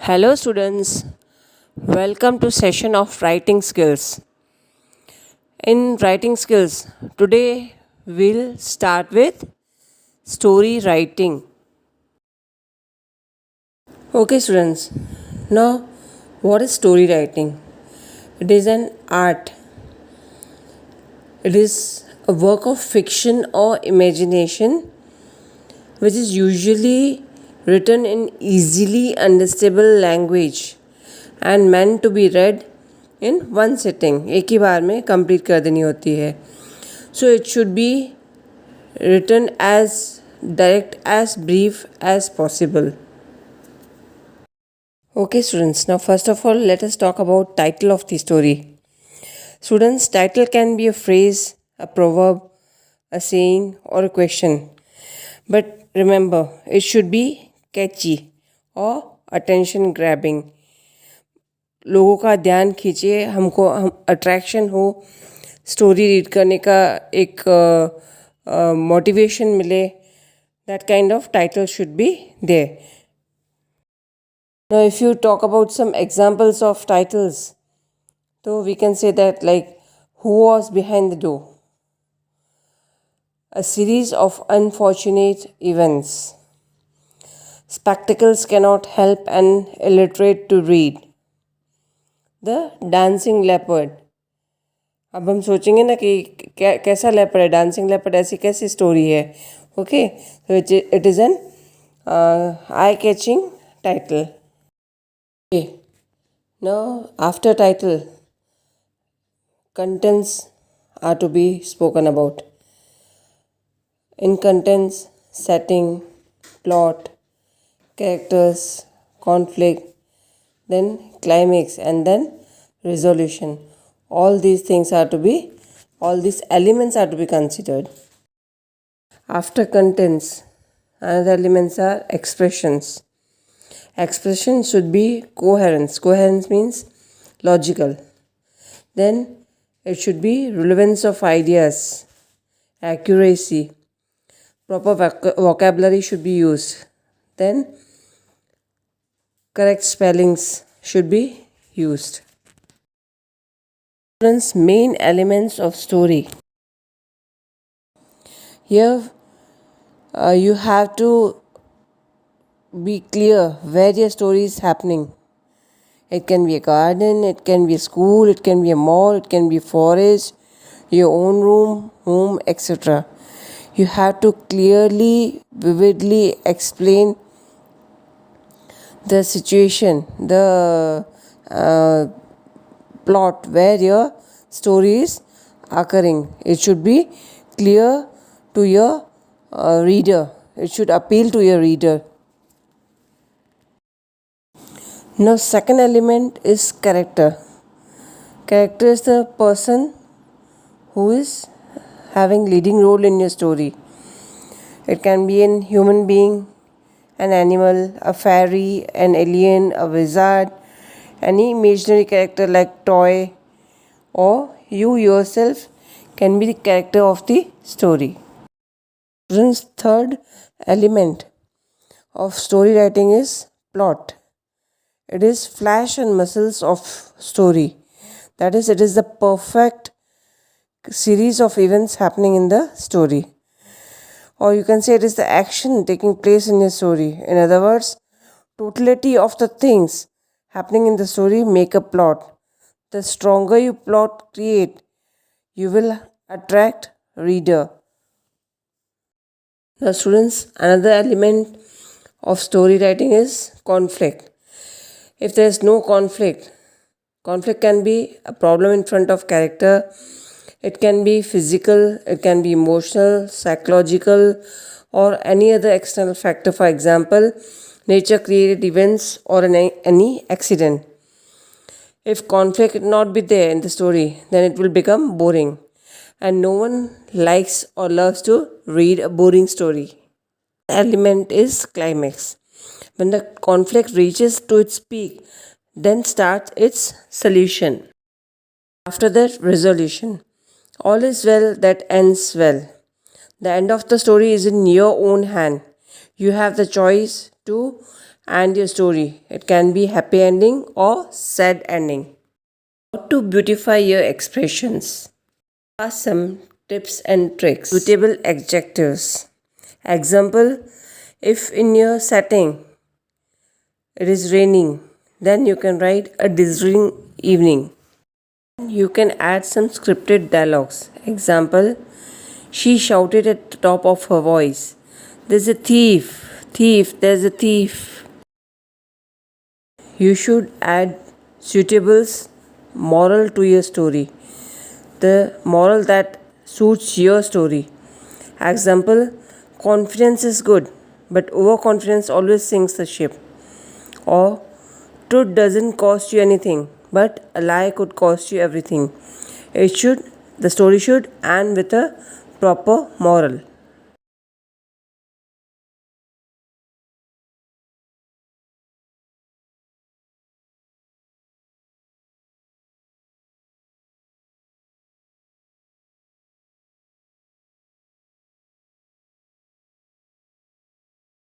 Hello students, welcome to session of writing skills. In writing skills, today we'll start with story writing. Okay students, now what is story writing? It is an art. It is a work of fiction or imagination which is usually written in easily understandable language and meant to be read in one sitting. एक ही बार में complete कर देनी होती है. So it should be written as direct, as brief as possible. Okay students, now first of all let us talk about title of the story. Students, title can be a phrase, a proverb, a saying or a question. But remember, it should be catchy or attention grabbing. लोगों का ध्यान खींचे, हमको attraction हो, story read करने का एक motivation मिले. That kind of title should be there. Now if you talk about some examples of titles, तो we can say that like who was behind the door, a series of unfortunate events. Spectacles cannot help an illiterate to read. The dancing leopard. अब हम सोचेंगे ना कि कैसा leopard है, dancing leopard, ऐसी कैसी स्टोरी है. Okay, so it is an eye catching title. Okay, now after title, contents are to be spoken about. In contents, setting, plot, characters, conflict, then climax, and then resolution. All these elements are to be considered. After contents, another elements are expressions. Expression should be coherence. Coherence means logical. Then it should be relevance of ideas, accuracy. Proper vocabulary should be used. Then correct spellings should be used. Main elements of story. Here you have to be clear where your story is happening. It can be a garden, it can be a school, it can be a mall, it can be a forest, your own room, home, etc. You have to clearly, vividly explain the situation, the plot where your story is occurring. It should be clear to your reader. It should appeal to your reader. Now, second element is character. Character is the person who is having leading role in your story. It can be a human being, an animal, a fairy, an alien, a wizard, any imaginary character like toy, or you yourself can be the character of the story. Students, third element of story writing is plot. It is flesh and muscles of story. That is, it is the perfect series of events happening in the story. Or you can say it is the action taking place in your story. In other words, totality of the things happening in the story make a plot. The stronger you plot create, you will attract reader. Now students, another element of story writing is conflict. If there is no conflict can be a problem in front of character. It can be physical, it can be emotional, psychological, or any other external factor. For example, nature created events or any accident. If conflict not be there in the story, then it will become boring. And no one likes or loves to read a boring story. Element is climax. When the conflict reaches to its peak, then starts its solution. After that, resolution. All is well that ends well. The end of the story is in your own hand. You have the choice to and your story. It can be happy ending or sad ending. How to beautify your expressions. Are some tips and tricks. Suitable adjectives. Example, if in your setting it is raining, then you can write a drizzling evening. You can add some scripted dialogues. Example, she shouted at the top of her voice, "There's a thief! Thief! There's a thief!" You should add suitable moral to your story. The moral that suits your story. Example, confidence is good, but overconfidence always sinks the ship. Or, truth doesn't cost you anything, but a lie could cost you everything. The story should end with a proper moral.